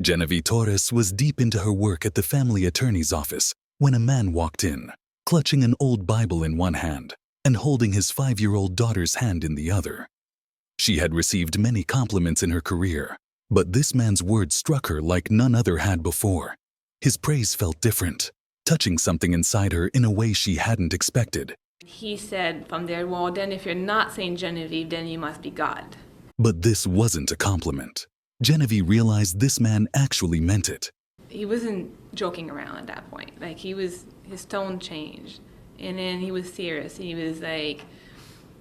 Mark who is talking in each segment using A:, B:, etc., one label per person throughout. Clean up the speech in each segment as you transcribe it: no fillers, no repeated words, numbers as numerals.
A: Genevieve Torres was deep into her work at the family attorney's office when a man walked in, clutching an old Bible in one hand and holding his 5-year-old daughter's hand in the other. She had received many compliments in her career, but this man's words struck her like none other had before. His praise felt different, touching something inside her in a way she hadn't expected.
B: He said from there, well, then if you're not Saint Genevieve, then you must be God.
A: But this wasn't a compliment. Genevieve realized this man actually meant it.
B: He wasn't joking around at that point. Like, his tone changed. And then he was serious. He was like,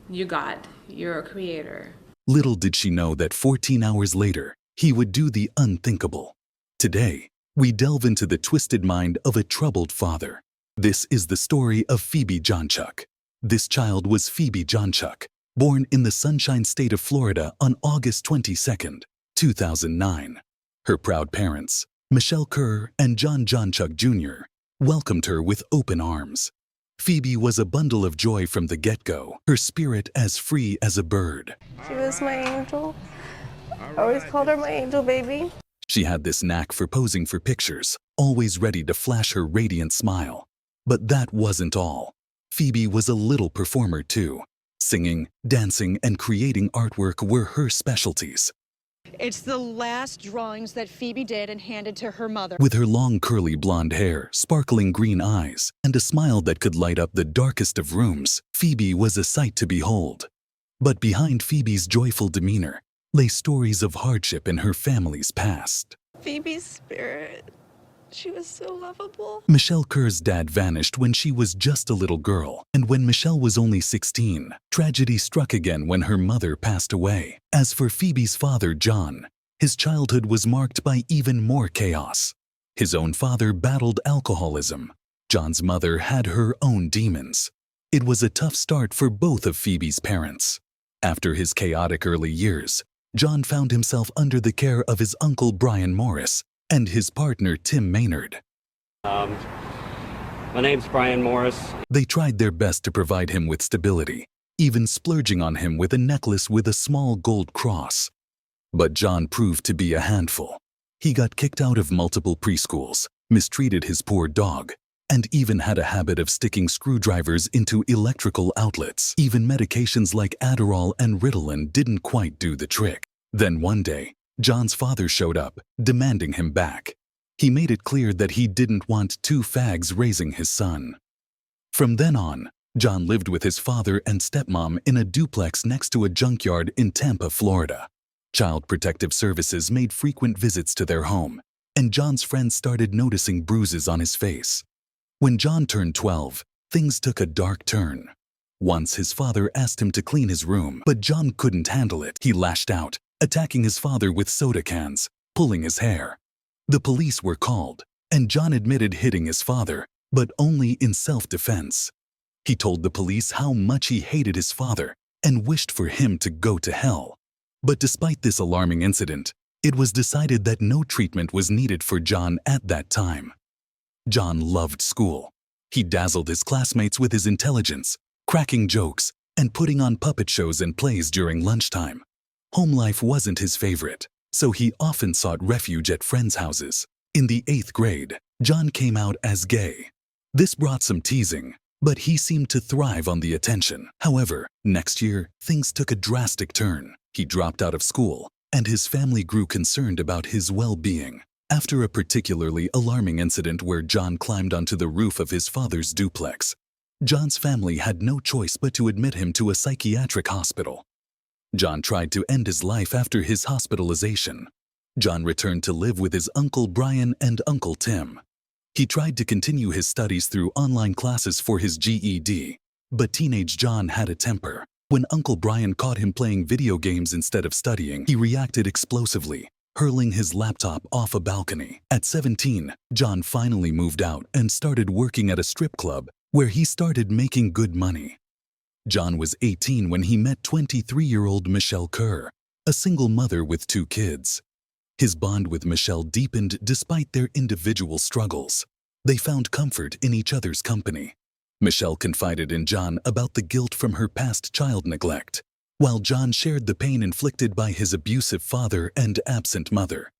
B: you're God, you're a creator.
A: Little did she know that 14 hours later, he would do the unthinkable. Today, we delve into the twisted mind of a troubled father. This is the story of Phoebe Jonchuck. This child was Phoebe Jonchuck, born in the Sunshine State of Florida on August 22, 2009. Her proud parents, Michelle Kerr and John Jonchuck Jr., welcomed her with open arms. Phoebe was a bundle of joy from the get-go, her spirit as free as a bird.
C: She was my angel. I always called her my angel baby.
A: She had this knack for posing for pictures, always ready to flash her radiant smile. But that wasn't all. Phoebe was a little performer too. Singing, dancing, and creating artwork were her specialties.
D: It's the last drawings that Phoebe did and handed to her mother.
A: With her long curly blonde hair, sparkling green eyes, and a smile that could light up the darkest of rooms, Phoebe was a sight to behold. But behind Phoebe's joyful demeanor lay stories of hardship in her family's past.
C: Phoebe's spirit, she was so lovable.
A: Michelle Kerr's dad vanished when she was just a little girl, and when Michelle was only 16, tragedy struck again when her mother passed away. As for Phoebe's father, John, his childhood was marked by even more chaos. His own father battled alcoholism. John's mother had her own demons. It was a tough start for both of Phoebe's parents. After his chaotic early years, John found himself under the care of his uncle Brian Morris and his partner Tim Maynard.
E: My name's Brian Morris.
A: They tried their best to provide him with stability, even splurging on him with a necklace with a small gold cross. But John proved to be a handful. He got kicked out of multiple preschools, mistreated his poor dog, and even had a habit of sticking screwdrivers into electrical outlets. Even medications like Adderall and Ritalin didn't quite do the trick. Then one day, John's father showed up, demanding him back. He made it clear that he didn't want two fags raising his son. From then on, John lived with his father and stepmom in a duplex next to a junkyard in Tampa, Florida. Child Protective Services made frequent visits to their home, and John's friends started noticing bruises on his face. When John turned 12, things took a dark turn. Once his father asked him to clean his room, but John couldn't handle it. He lashed out, attacking his father with soda cans, pulling his hair. The police were called, and John admitted hitting his father, but only in self-defense. He told the police how much he hated his father and wished for him to go to hell. But despite this alarming incident, it was decided that no treatment was needed for John at that time. John loved school. He dazzled his classmates with his intelligence, cracking jokes, and putting on puppet shows and plays during lunchtime. Home life wasn't his favorite, so he often sought refuge at friends' houses. In the 8th grade, John came out as gay. This brought some teasing, but he seemed to thrive on the attention. However, next year, things took a drastic turn. He dropped out of school, and his family grew concerned about his well-being. After a particularly alarming incident where John climbed onto the roof of his father's duplex, John's family had no choice but to admit him to a psychiatric hospital. John tried to end his life after his hospitalization. John returned to live with his Uncle Brian and Uncle Tim. He tried to continue his studies through online classes for his GED, but teenage John had a temper. When Uncle Brian caught him playing video games instead of studying, he reacted explosively, hurling his laptop off a balcony. At 17, John finally moved out and started working at a strip club where he started making good money. John was 18 when he met 23-year-old Michelle Kerr, a single mother with 2 kids. His bond with Michelle deepened despite their individual struggles. They found comfort in each other's company. Michelle confided in John about the guilt from her past child neglect, while John shared the pain inflicted by his abusive father and absent mother.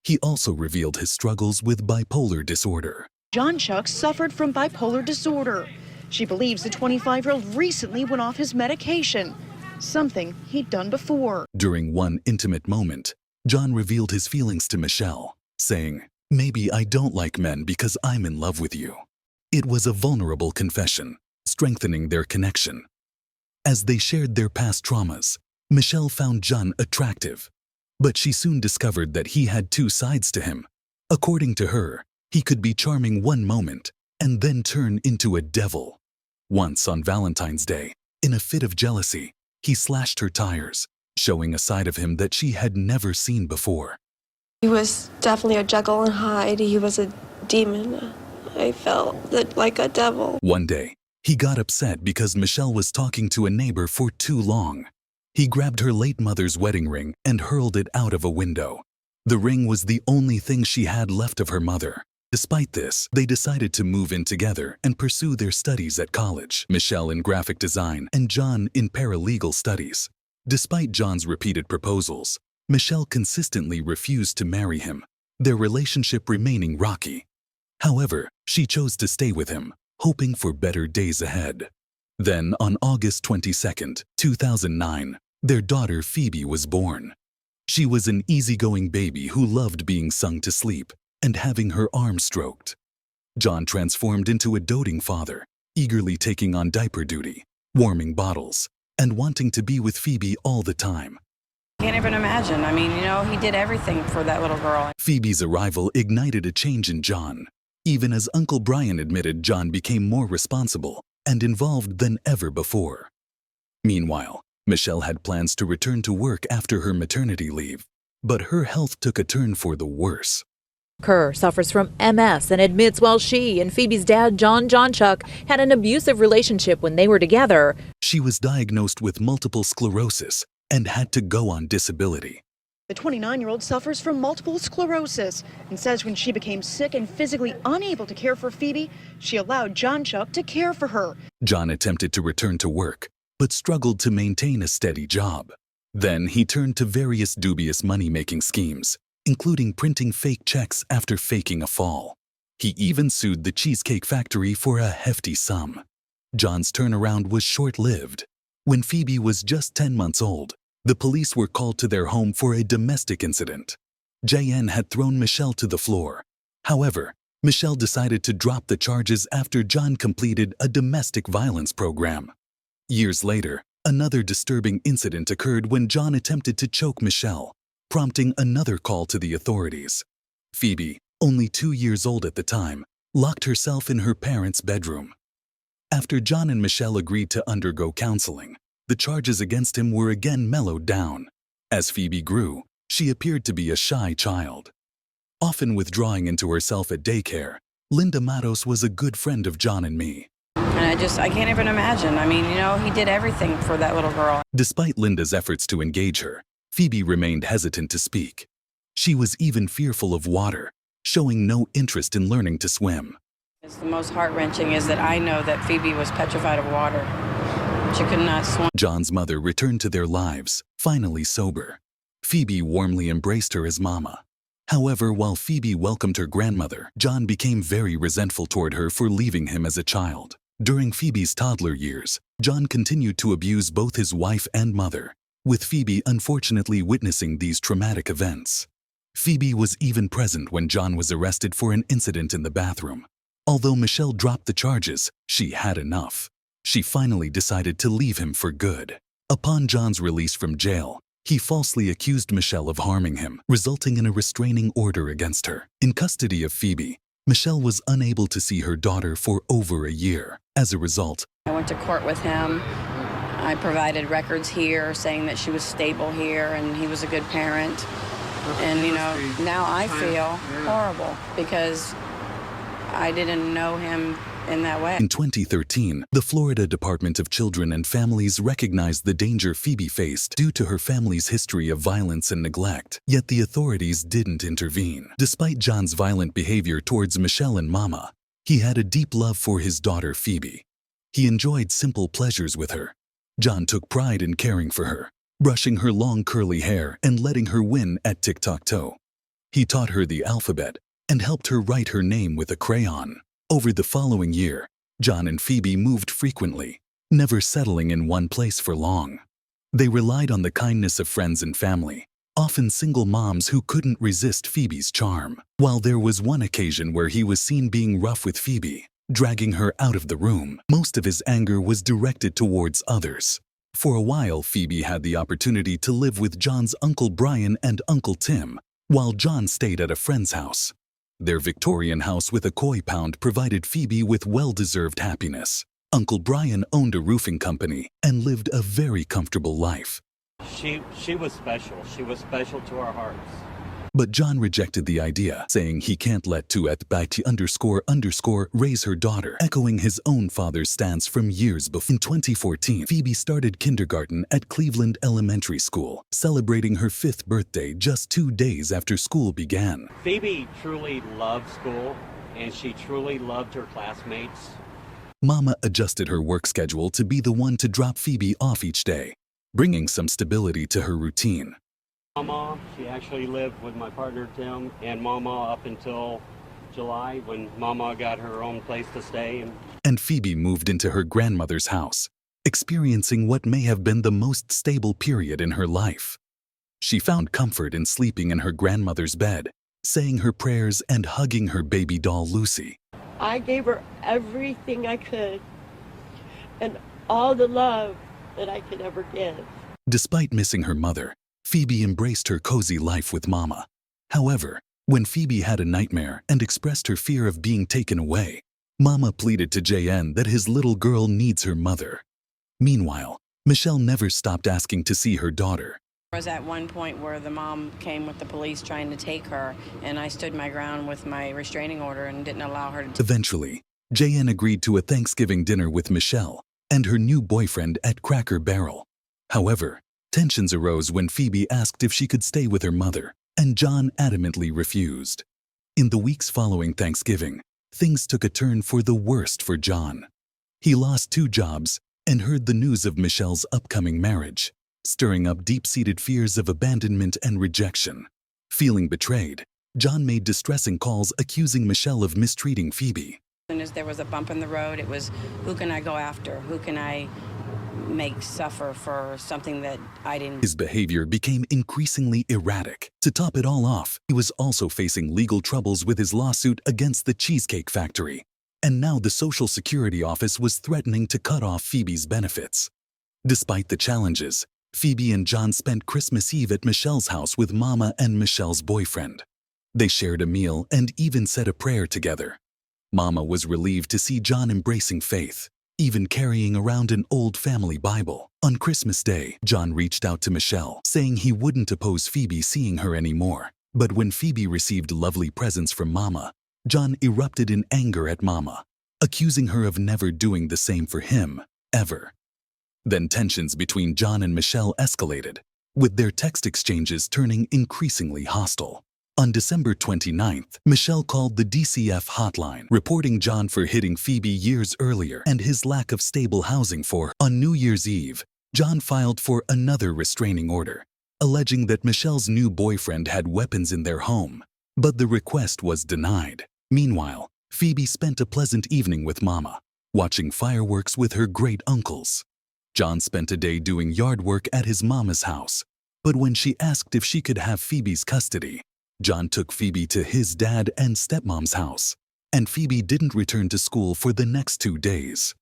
A: He also revealed his struggles with bipolar disorder.
D: Jonchuck suffered from bipolar disorder. She believes the 25-year-old recently went off his medication, something he'd done before.
A: During one intimate moment, John revealed his feelings to Michelle, saying, "Maybe I don't like men because I'm in love with you." It was a vulnerable confession, strengthening their connection. As they shared their past traumas, Michelle found John attractive, but she soon discovered that he had two sides to him. According to her, he could be charming one moment and then turn into a devil. Once on Valentine's Day, in a fit of jealousy, he slashed her tires, showing a side of him that she had never seen before.
C: He was definitely a Jekyll and Hyde. He was a demon. I felt like a devil.
A: One day, he got upset because Michelle was talking to a neighbor for too long. He grabbed her late mother's wedding ring and hurled it out of a window. The ring was the only thing she had left of her mother. Despite this, they decided to move in together and pursue their studies at college. Michelle in graphic design and John in paralegal studies. Despite John's repeated proposals, Michelle consistently refused to marry him, their relationship remaining rocky. However, she chose to stay with him, hoping for better days ahead. Then, on August 22, 2009, their daughter Phoebe was born. She was an easygoing baby who loved being sung to sleep and having her arm stroked. John transformed into a doting father, eagerly taking on diaper duty, warming bottles, and wanting to be with Phoebe all the time.
F: Can't even imagine. I mean, he did everything for that little girl.
A: Phoebe's arrival ignited a change in John. Even as Uncle Brian admitted, John became more responsible and involved than ever before. Meanwhile, Michelle had plans to return to work after her maternity leave, but her health took a turn for the worse.
G: Kerr suffers from MS and admits while she and Phoebe's dad, John Jonchuck, had an abusive relationship when they were together.
A: She was diagnosed with multiple sclerosis and had to go on disability.
D: The 29-year-old suffers from multiple sclerosis and says when she became sick and physically unable to care for Phoebe, she allowed Jonchuck to care for her.
A: John attempted to return to work, but struggled to maintain a steady job. Then he turned to various dubious money-making schemes, including printing fake checks after faking a fall. He even sued the Cheesecake Factory for a hefty sum. John's turnaround was short-lived. When Phoebe was just 10 months old, the police were called to their home for a domestic incident. JN had thrown Michelle to the floor. However, Michelle decided to drop the charges after John completed a domestic violence program. Years later, another disturbing incident occurred when John attempted to choke Michelle, prompting another call to the authorities. Phoebe, only 2 years old at the time, locked herself in her parents' bedroom. After John and Michelle agreed to undergo counseling, the charges against him were again mellowed down. As Phoebe grew, she appeared to be a shy child. Often withdrawing into herself at daycare, Linda Matos was a good friend of John and me.
F: And I can't even imagine. I mean, he did everything for that little girl.
A: Despite Linda's efforts to engage her, Phoebe remained hesitant to speak. She was even fearful of water, showing no interest in learning to swim.
F: It's the most heart-wrenching is that I know that Phoebe was petrified of water. She could not swim.
A: John's mother returned to their lives, finally sober. Phoebe warmly embraced her as Mama. However, while Phoebe welcomed her grandmother, John became very resentful toward her for leaving him as a child. During Phoebe's toddler years, John continued to abuse both his wife and mother, with Phoebe unfortunately witnessing these traumatic events. Phoebe was even present when John was arrested for an incident in the bathroom. Although Michelle dropped the charges, she had enough. She finally decided to leave him for good. Upon John's release from jail, he falsely accused Michelle of harming him, resulting in a restraining order against her. In custody of Phoebe, Michelle was unable to see her daughter for over a year. As a result,
F: I went to court with him. I provided records here saying that she was stable here and he was a good parent. And, now I feel horrible because I didn't know him in that way.
A: In 2013, the Florida Department of Children and Families recognized the danger Phoebe faced due to her family's history of violence and neglect, yet the authorities didn't intervene. Despite John's violent behavior towards Michelle and Mama, he had a deep love for his daughter Phoebe. He enjoyed simple pleasures with her. John took pride in caring for her, brushing her long curly hair and letting her win at tic-tac-toe. He taught her the alphabet and helped her write her name with a crayon. Over the following year, John and Phoebe moved frequently, never settling in one place for long. They relied on the kindness of friends and family, often single moms who couldn't resist Phoebe's charm. While there was one occasion where he was seen being rough with Phoebe, dragging her out of the room, most of his anger was directed towards others. For a while, Phoebe had the opportunity to live with John's Uncle Brian and Uncle Tim, while John stayed at a friend's house. Their Victorian house with a koi pound provided Phoebe with well-deserved happiness. Uncle Brian owned a roofing company and lived a very comfortable life.
E: She was special. She was special to our hearts.
A: But John rejected the idea, saying he can't let ___ raise her daughter, echoing his own father's stance from years before. In 2014, Phoebe started kindergarten at Cleveland Elementary School, celebrating her 5th birthday just 2 days after school began.
E: Phoebe truly loved school, and she truly loved her classmates.
A: Mama adjusted her work schedule to be the one to drop Phoebe off each day, bringing some stability to her routine.
E: Mama, she actually lived with my partner Tim and Mama up until July when Mama got her own place to stay.
A: And Phoebe moved into her grandmother's house, experiencing what may have been the most stable period in her life. She found comfort in sleeping in her grandmother's bed, saying her prayers and hugging her baby doll Lucy.
H: I gave her everything I could and all the love that I could ever give.
A: Despite missing her mother, Phoebe embraced her cozy life with Mama. However, when Phoebe had a nightmare and expressed her fear of being taken away, Mama pleaded to JN that his little girl needs her mother. Meanwhile, Michelle never stopped asking to see her daughter.
F: There was at one point where the mom came with the police trying to take her, and I stood my ground with my restraining order and didn't allow her to.
A: Eventually, JN agreed to a Thanksgiving dinner with Michelle and her new boyfriend at Cracker Barrel. However, tensions arose when Phoebe asked if she could stay with her mother, and John adamantly refused. In the weeks following Thanksgiving, things took a turn for the worst for John. He lost 2 jobs and heard the news of Michelle's upcoming marriage, stirring up deep-seated fears of abandonment and rejection. Feeling betrayed, John made distressing calls accusing Michelle of mistreating Phoebe.
F: As soon as there was a bump in the road, it was, who can I go after? Who can I make suffer for something that I didn't?
A: His behavior became increasingly erratic. To top it all off, he was also facing legal troubles with his lawsuit against the Cheesecake Factory. And now the Social Security office was threatening to cut off Phoebe's benefits. Despite the challenges, Phoebe and John spent Christmas Eve at Michelle's house with Mama and Michelle's boyfriend. They shared a meal and even said a prayer together. Mama was relieved to see John embracing faith, even carrying around an old family Bible. On Christmas Day, John reached out to Michelle, saying he wouldn't oppose Phoebe seeing her anymore. But when Phoebe received lovely presents from Mama, John erupted in anger at Mama, accusing her of never doing the same for him, ever. Then tensions between John and Michelle escalated, with their text exchanges turning increasingly hostile. On December 29th, Michelle called the DCF hotline, reporting John for hitting Phoebe years earlier and his lack of stable housing for her. On New Year's Eve, John filed for another restraining order, alleging that Michelle's new boyfriend had weapons in their home, but the request was denied. Meanwhile, Phoebe spent a pleasant evening with Mama, watching fireworks with her great-uncles. John spent a day doing yard work at his mama's house, but when she asked if she could have Phoebe's custody, John took Phoebe to his dad and stepmom's house, and Phoebe didn't return to school for the next 2 days.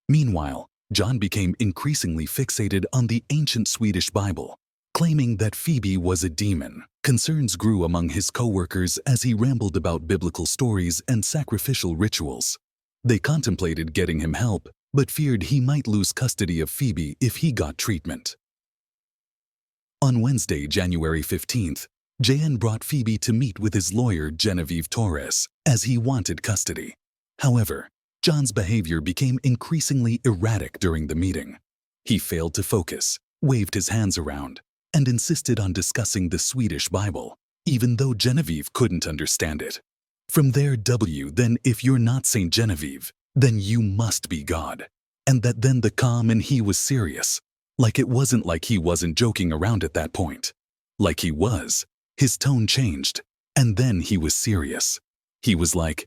A: Meanwhile, John became increasingly fixated on the ancient Swedish Bible, claiming that Phoebe was a demon. Concerns grew among his co-workers as he rambled about biblical stories and sacrificial rituals. They contemplated getting him help, but feared he might lose custody of Phoebe if he got treatment. On Wednesday, January 15th, JN brought Phoebe to meet with his lawyer Genevieve Torres, as he wanted custody. However, John's behavior became increasingly erratic during the meeting. He failed to focus, waved his hands around, and insisted on discussing the Swedish Bible, even though Genevieve couldn't understand it. From there, then if you're not Saint Genevieve, then you must be God. And that then the calm and he was serious. Like it wasn't like he wasn't joking around at that point. Like he was. His tone changed, And then he was serious. He was like,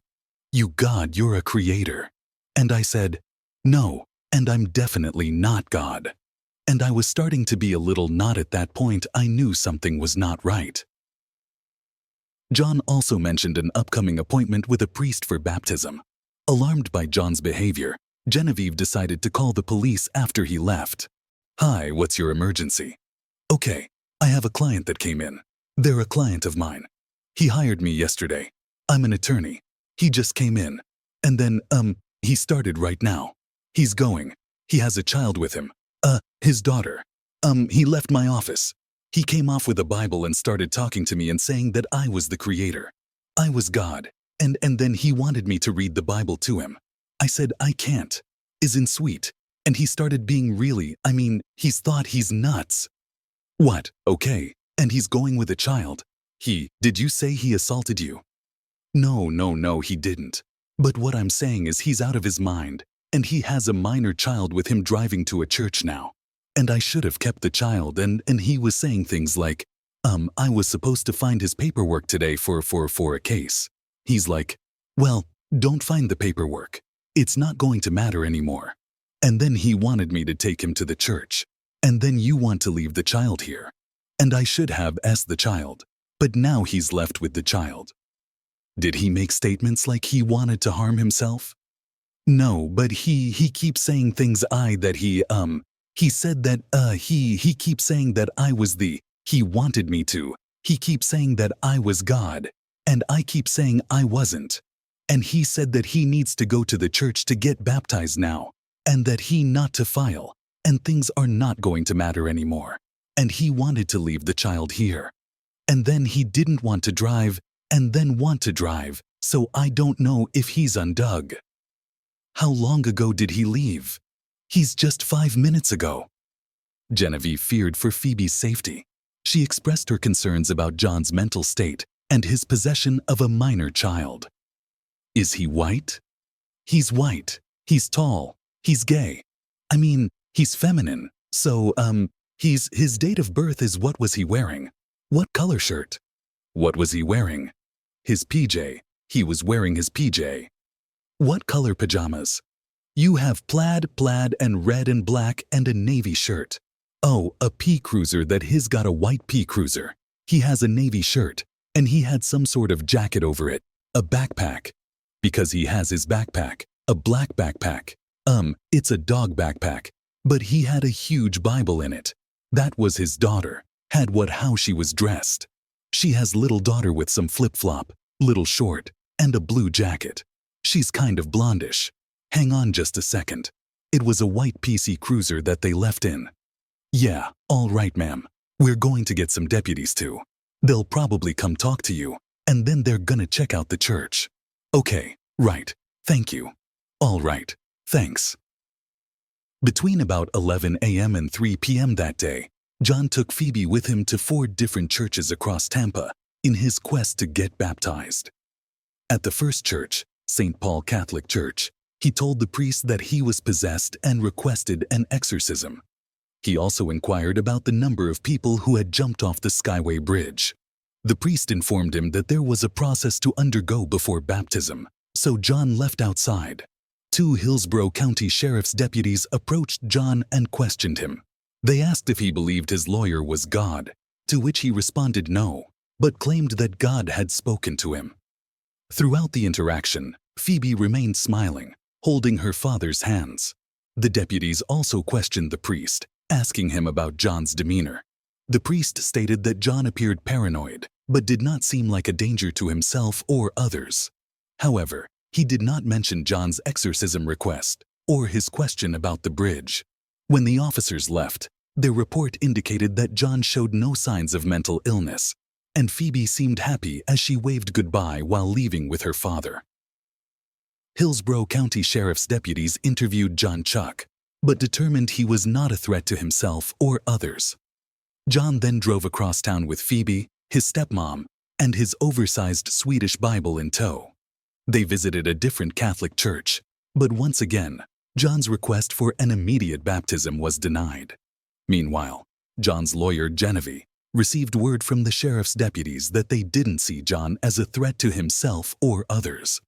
A: "You God, you're a creator." And I said, "No, and I'm definitely not God." And I was starting to be a little not at that point. I knew something was not right. John also mentioned an upcoming appointment with a priest for baptism. Alarmed by John's behavior, Genevieve decided to call the police after he left. "Hi, what's your emergency?" "Okay, I have a client that came in. They're a client of mine. He hired me yesterday. I'm an attorney. He just came in. And then, he started right now. He's going. He has a child with him. His daughter. He left my office. He came off with a Bible and started talking to me and saying that I was the creator. I was God. And then he wanted me to read the Bible to him. I said, I can't. Isn't sweet. And he started being he's thought he's nuts." "What? Okay. And he's going with a child. Did you say he assaulted you?" No, he didn't. But what I'm saying is he's out of his mind, and he has a minor child with him driving to a church now. And I should have kept the child, and he was saying things like, I was supposed to find his paperwork today for a case. He's like, "Well, don't find the paperwork. It's not going to matter anymore." And then he wanted me to take him to the church. And then you want to leave the child here. And I should have asked the child. But now he's left with the child. Did he make statements like he wanted to harm himself? No, but he keeps saying things he said that, he keeps saying that I was he wanted me to. He keeps saying that I was God, and I keep saying I wasn't. And he said that he needs to go to the church to get baptized now, and that he not to file, and things are not going to matter anymore. And he wanted to leave the child here. And then he didn't want to drive, and then want to drive, so I don't know if he's undug. How long ago did he leave? He's just 5 minutes ago. Genevieve feared for Phoebe's safety. She expressed her concerns about John's mental state and his possession of a minor child. Is he white? He's white. He's tall. He's gay. He's feminine. So, his date of birth is what was he wearing? What color shirt? What was he wearing? His PJ. He was wearing his PJ. What color pajamas? You have plaid, and red and black and a navy shirt. Oh, a pea cruiser that he's got a white pea cruiser. He has a navy shirt, and he had some sort of jacket over it, a backpack. Because he has his backpack, a black backpack. It's a dog backpack, but he had a huge Bible in it. That was his daughter, how she was dressed. She has little daughter with some flip-flop, little short, and a blue jacket. She's kind of blondish. Hang on just a second. It was a white PC cruiser that they left in. Yeah, all right, ma'am. We're going to get some deputies too. They'll probably come talk to you, and then they're gonna check out the church. Okay, right. Thank you. All right, thanks. Between about 11 a.m. and 3 p.m. that day, John took Phoebe with him to 4 different churches across Tampa in his quest to get baptized. At the first church, St. Paul Catholic Church, he told the priest that he was possessed and requested an exorcism. He also inquired about the number of people who had jumped off the Skyway Bridge. The priest informed him that there was a process to undergo before baptism, so John left outside. 2 Hillsborough County Sheriff's deputies approached John and questioned him. They asked if he believed his lawyer was God, to which he responded no, but claimed that God had spoken to him. Throughout the interaction, Phoebe remained smiling, holding her father's hands. The deputies also questioned the priest, asking him about John's demeanor. The priest stated that John appeared paranoid, but did not seem like a danger to himself or others. However, he did not mention John's exorcism request or his question about the bridge. When the officers left, their report indicated that John showed no signs of mental illness, and Phoebe seemed happy as she waved goodbye while leaving with her father. Hillsborough County Sheriff's deputies interviewed Jonchuck, but determined he was not a threat to himself or others. John then drove across town with Phoebe, his stepmom, and his oversized Swedish Bible in tow. They visited a different Catholic church, but once again, John's request for an immediate baptism was denied. Meanwhile, John's lawyer, Genevieve, received word from the sheriff's deputies that they didn't see John as a threat to himself or others.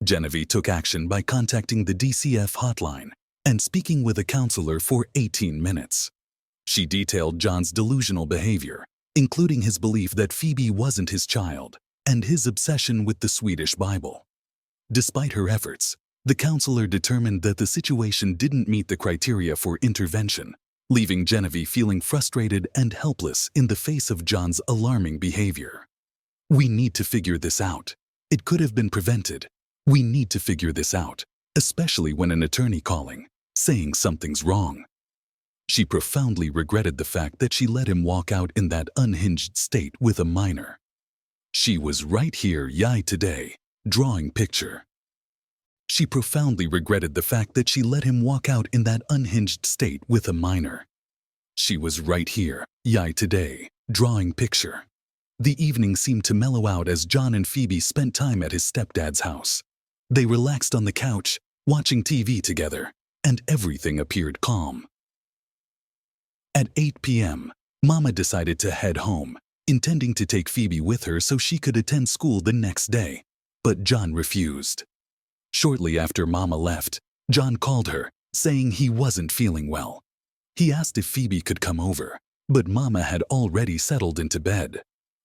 A: Genevieve took action by contacting the DCF hotline and speaking with a counselor for 18 minutes. She detailed John's delusional behavior, including his belief that Phoebe wasn't his child and his obsession with the Swedish Bible. Despite her efforts, the counselor determined that the situation didn't meet the criteria for intervention, leaving Genevieve feeling frustrated and helpless in the face of John's alarming behavior. "We need to figure this out. It could have been prevented. We need to figure this out, especially when an attorney calling, saying something's wrong." She profoundly regretted the fact that she let him walk out in that unhinged state with a minor. She was right here, today, drawing picture. She profoundly regretted the fact that she let him walk out in that unhinged state with a minor. She was right here, today, drawing picture. The evening seemed to mellow out as John and Phoebe spent time at his stepdad's house. They relaxed on the couch, watching TV together, and everything appeared calm. At 8 p.m., Mama decided to head home, intending to take Phoebe with her so she could attend school the next day, but John refused. Shortly after Mama left, John called her, saying he wasn't feeling well. He asked if Phoebe could come over, but Mama had already settled into bed.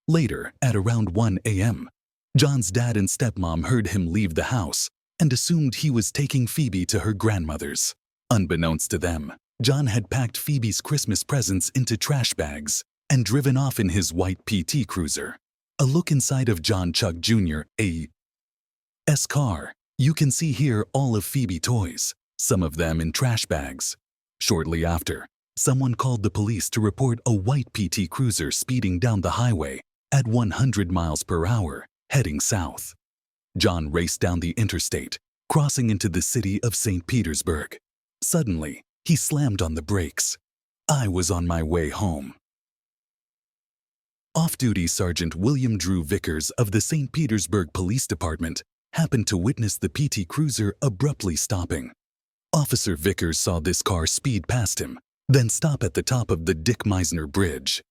A: Later, at around 1 a.m., John's dad and stepmom heard him leave the house and assumed he was taking Phoebe to her grandmother's. Unbeknownst to them, John had packed Phoebe's Christmas presents into trash bags and driven off in his white PT Cruiser. A look inside of Jonchuck Jr. A.'s car. You can see here all of Phoebe toys, some of them in trash bags. Shortly after, someone called the police to report a white PT Cruiser speeding down the highway at 100 miles per hour, heading south. John raced down the interstate, crossing into the city of St. Petersburg. Suddenly, he slammed on the brakes. I was on my way home. Off-duty Sergeant William Drew Vickers of the St. Petersburg Police Department happened to witness the PT Cruiser abruptly stopping. Officer Vickers saw this car speed past him, then stop at the top of the Dick Meisner Bridge.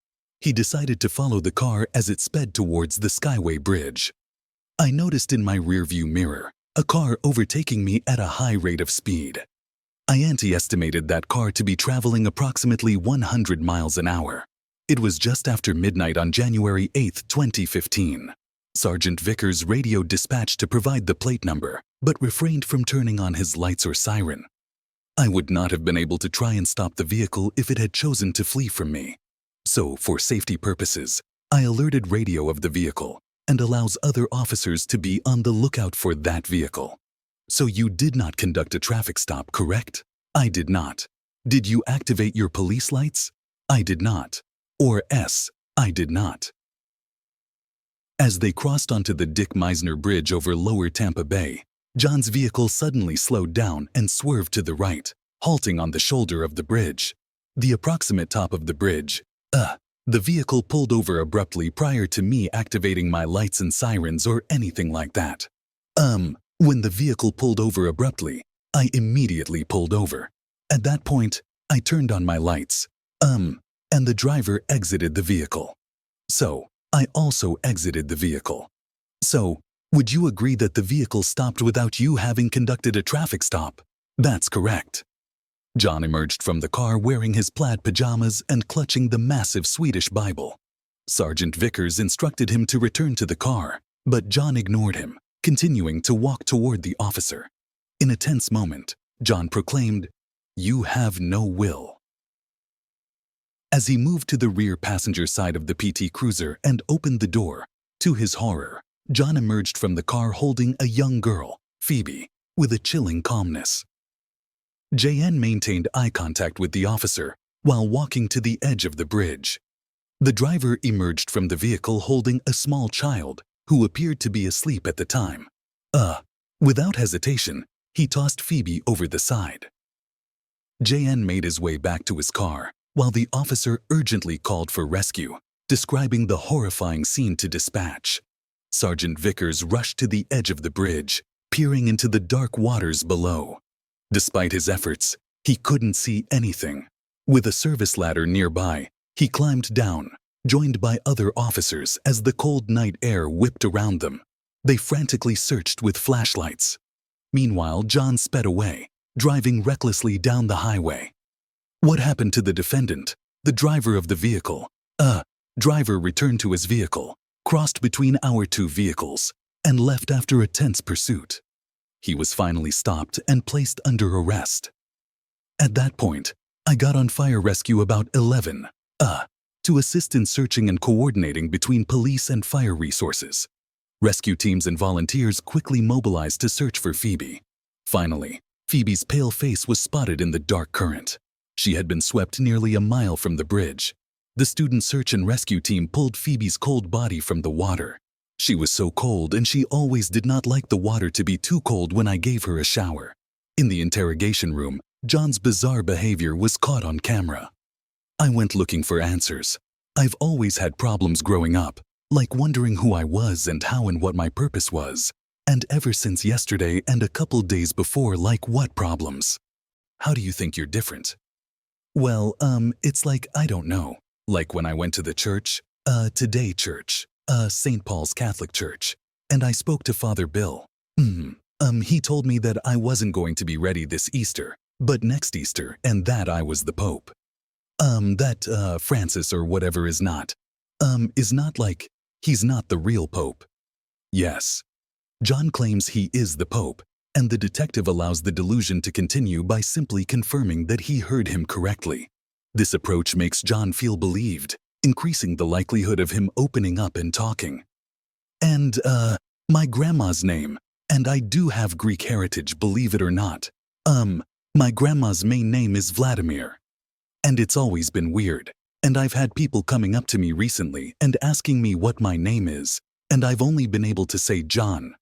A: He decided to follow the car as it sped towards the Skyway Bridge. I noticed in my rearview mirror a car overtaking me at a high rate of speed. I estimated that car to be traveling approximately 100 miles an hour. It was just after midnight on January 8, 2015. Sergeant Vickers radioed dispatch to provide the plate number, but refrained from turning on his lights or siren. I would not have been able to try and stop the vehicle if it had chosen to flee from me. So, for safety purposes, I alerted radio of the vehicle and allows other officers to be on the lookout for that vehicle. So you did not conduct a traffic stop, correct? I did not. Did you activate your police lights? I did not. Or S, I did not. As they crossed onto the Dick Meisner Bridge over Lower Tampa Bay, John's vehicle suddenly slowed down and swerved to the right, halting on the shoulder of the bridge. The approximate top of the bridge. The vehicle pulled over abruptly prior to me activating my lights and sirens or anything like that. When the vehicle pulled over abruptly, I immediately pulled over. At that point, I turned on my lights. And the driver exited the vehicle. So, I also exited the vehicle. So, would you agree that the vehicle stopped without you having conducted a traffic stop? That's correct. John emerged from the car wearing his plaid pajamas and clutching the massive Swedish Bible. Sergeant Vickers instructed him to return to the car, but John ignored him, continuing to walk toward the officer. In a tense moment, John proclaimed, "You have no will." As he moved to the rear passenger side of the PT Cruiser and opened the door, to his horror, John emerged from the car holding a young girl, Phoebe, with a chilling calmness. JN maintained eye contact with the officer while walking to the edge of the bridge. The driver emerged from the vehicle holding a small child who appeared to be asleep at the time. Without hesitation, he tossed Phoebe over the side. JN made his way back to his car while the officer urgently called for rescue, describing the horrifying scene to dispatch. Sergeant Vickers rushed to the edge of the bridge, peering into the dark waters below. Despite his efforts, he couldn't see anything. With a service ladder nearby, he climbed down, joined by other officers as the cold night air whipped around them. They frantically searched with flashlights. Meanwhile, John sped away, driving recklessly down the highway. What happened to the defendant, the driver of the vehicle? Driver returned to his vehicle, crossed between our two vehicles, and left after a tense pursuit. He was finally stopped and placed under arrest. At that point, I got on fire rescue about 11, to assist in searching and coordinating between police and fire resources. Rescue teams and volunteers quickly mobilized to search for Phoebe. Finally, Phoebe's pale face was spotted in the dark current. She had been swept nearly a mile from the bridge. The student search and rescue team pulled Phoebe's cold body from the water. She was so cold, and she always did not like the water to be too cold when I gave her a shower. In the interrogation room, John's bizarre behavior was caught on camera. I went looking for answers. I've always had problems growing up, like wondering who I was and how and what my purpose was. And ever since yesterday and a couple days before, like what problems? How do you think you're different? Well, it's like, I don't know. Like when I went to the church, Today Church, St. Paul's Catholic Church, and I spoke to Father Bill. He told me that I wasn't going to be ready this Easter, but next Easter, and that I was the Pope. That Francis or whatever is not like, he's not the real Pope. Yes. John claims he is the Pope, and the detective allows the delusion to continue by simply confirming that he heard him correctly. This approach makes John feel believed, increasing the likelihood of him opening up and talking. And, my grandma's name, and I do have Greek heritage, believe it or not. My grandma's main name is Vladimir. And it's always been weird, and I've had people coming up to me recently and asking me what my name is, and I've only been able to say John.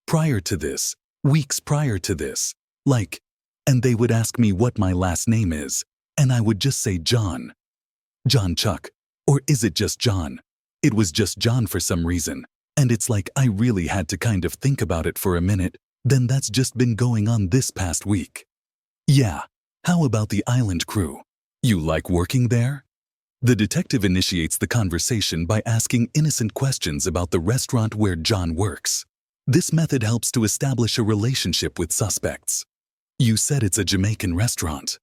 A: Prior to this, weeks prior to this, and they would ask me what my last name is, and I would just say John. Jonchuck. Or is it just John? It was just John for some reason, and it's like I really had to kind of think about it for a minute. Then that's just been going on this past week. Yeah, how about the island crew? You like working there? The detective initiates the conversation by asking innocent questions about the restaurant where John works. This method helps to establish a relationship with suspects. You said it's a Jamaican restaurant.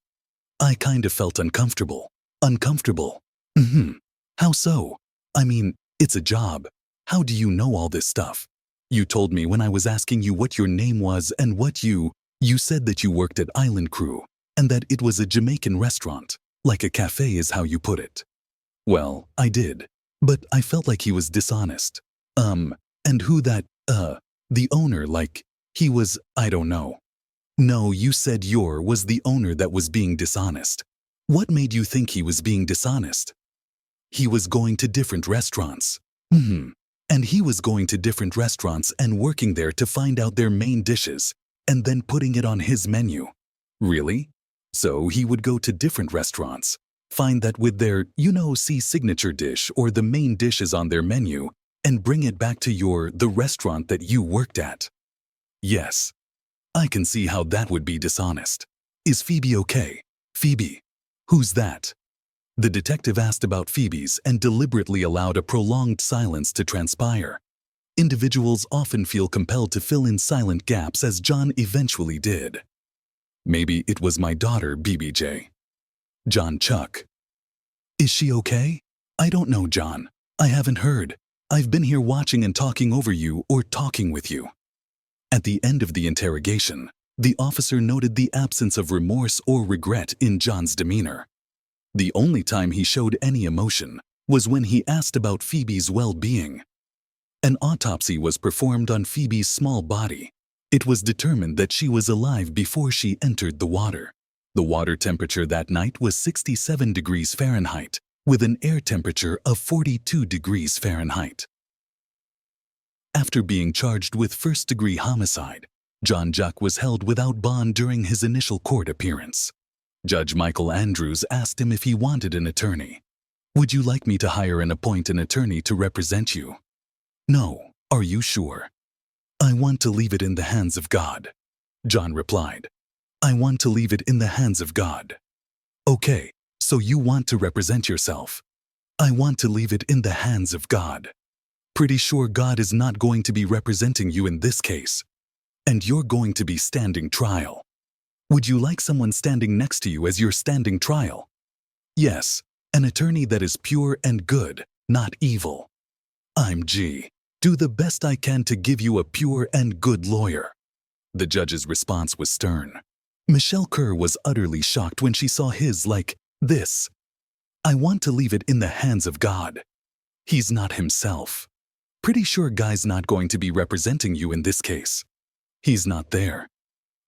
A: I kind of felt uncomfortable. Uncomfortable? How so? I mean, it's a job. How do you know all this stuff? You told me when I was asking you what your name was and what you said that you worked at Island Crew, and that it was a Jamaican restaurant, like a cafe is how you put it. Well, I did, but I felt like he was dishonest. And who that, the owner, like, he was, I don't know. No, you said was the owner that was being dishonest. What made you think he was being dishonest? He was going to different restaurants. And he was going to different restaurants and working there to find out their main dishes, and then putting it on his menu. Really? So he would go to different restaurants, find that with their, see signature dish or the main dishes on their menu, and bring it back to the restaurant that you worked at. Yes. I can see how that would be dishonest. Is Phoebe okay? Phoebe? Who's that? The detective asked about Phoebe's and deliberately allowed a prolonged silence to transpire. Individuals often feel compelled to fill in silent gaps, as John eventually did. Maybe it was my daughter, BBJ. Jonchuck. Is she okay? I don't know, John. I haven't heard. I've been here watching and talking over you or talking with you. At the end of the interrogation, the officer noted the absence of remorse or regret in John's demeanor. The only time he showed any emotion was when he asked about Phoebe's well-being. An autopsy was performed on Phoebe's small body. It was determined that she was alive before she entered the water. The water temperature that night was 67 degrees Fahrenheit, with an air temperature of 42 degrees Fahrenheit. After being charged with first-degree homicide, Jonchuck was held without bond during his initial court appearance. Judge Michael Andrews asked him if he wanted an attorney. Would you like me to hire and appoint an attorney to represent you? No. Are you sure? I want to leave it in the hands of God. John replied. I want to leave it in the hands of God. Okay, so you want to represent yourself. I want to leave it in the hands of God. Pretty sure God is not going to be representing you in this case, and you're going to be standing trial. Would you like someone standing next to you as you're standing trial? Yes, an attorney that is pure and good, not evil. I'm G. Do the best I can to give you a pure and good lawyer. The judge's response was stern. Michelle Kerr was utterly shocked when she saw his like this. I want to leave it in the hands of God. He's not himself. Pretty sure Guy's not going to be representing you in this case. He's not there.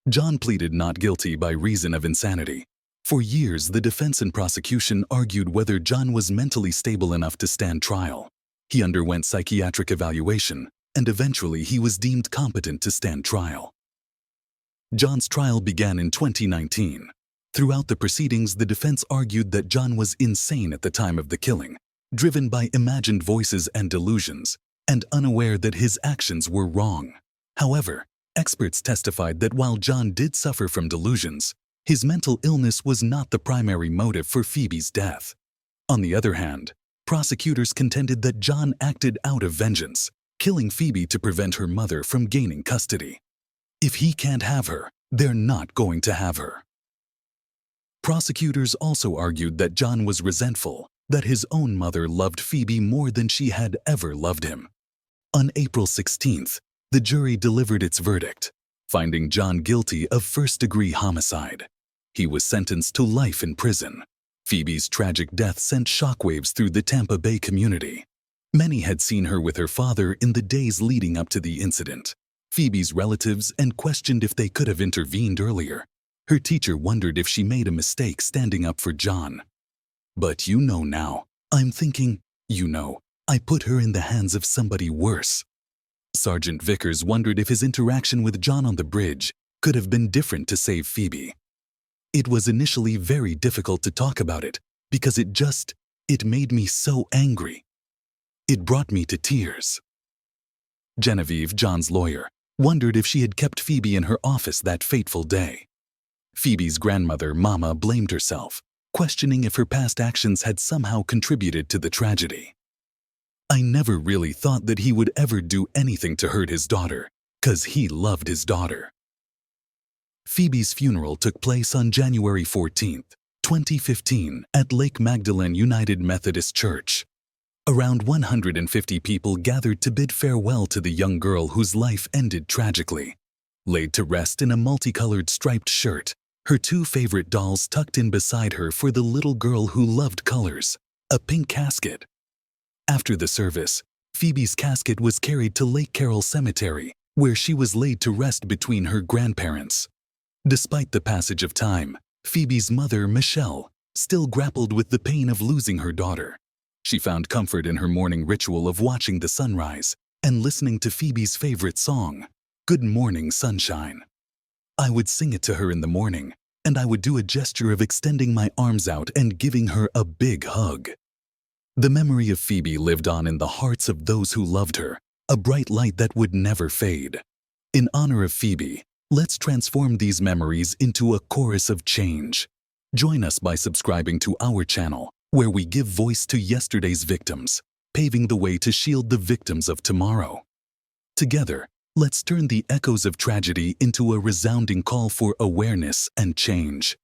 A: John pleaded not guilty by reason of insanity. For years, the defense and prosecution argued whether John was mentally stable enough to stand trial. He underwent psychiatric evaluation, and eventually he was deemed competent to stand trial. John's trial began in 2019. Throughout the proceedings, the defense argued that John was insane at the time of the killing, driven by imagined voices and delusions, and unaware that his actions were wrong. However, experts testified that while John did suffer from delusions, his mental illness was not the primary motive for Phoebe's death. On the other hand, prosecutors contended that John acted out of vengeance, killing Phoebe to prevent her mother from gaining custody. If he can't have her, they're not going to have her. Prosecutors also argued that John was resentful, that his own mother loved Phoebe more than she had ever loved him. On April 16th, the jury delivered its verdict, finding John guilty of first-degree homicide. He was sentenced to life in prison. Phoebe's tragic death sent shockwaves through the Tampa Bay community. Many had seen her with her father in the days leading up to the incident. Phoebe's relatives and questioned if they could have intervened earlier. Her teacher wondered if she made a mistake standing up for John. But you know now, I'm thinking, I put her in the hands of somebody worse. Sergeant Vickers wondered if his interaction with John on the bridge could have been different to save Phoebe. It was initially very difficult to talk about it because it made me so angry. It brought me to tears. Genevieve, John's lawyer, wondered if she had kept Phoebe in her office that fateful day. Phoebe's grandmother, Mama, blamed herself, questioning if her past actions had somehow contributed to the tragedy. I never really thought that he would ever do anything to hurt his daughter, 'cause he loved his daughter. Phoebe's funeral took place on January 14th, 2015, at Lake Magdalene United Methodist Church. Around 150 people gathered to bid farewell to the young girl whose life ended tragically. Laid to rest in a multicolored striped shirt, her two favorite dolls tucked in beside her for the little girl who loved colors, a pink casket. After the service, Phoebe's casket was carried to Lake Carroll Cemetery, where she was laid to rest between her grandparents. Despite the passage of time, Phoebe's mother, Michelle, still grappled with the pain of losing her daughter. She found comfort in her morning ritual of watching the sunrise and listening to Phoebe's favorite song, Good Morning Sunshine. I would sing it to her in the morning, and I would do a gesture of extending my arms out and giving her a big hug. The memory of Phoebe lived on in the hearts of those who loved her, a bright light that would never fade. In honor of Phoebe, let's transform these memories into a chorus of change. Join us by subscribing to our channel, where we give voice to yesterday's victims, paving the way to shield the victims of tomorrow. Together, let's turn the echoes of tragedy into a resounding call for awareness and change.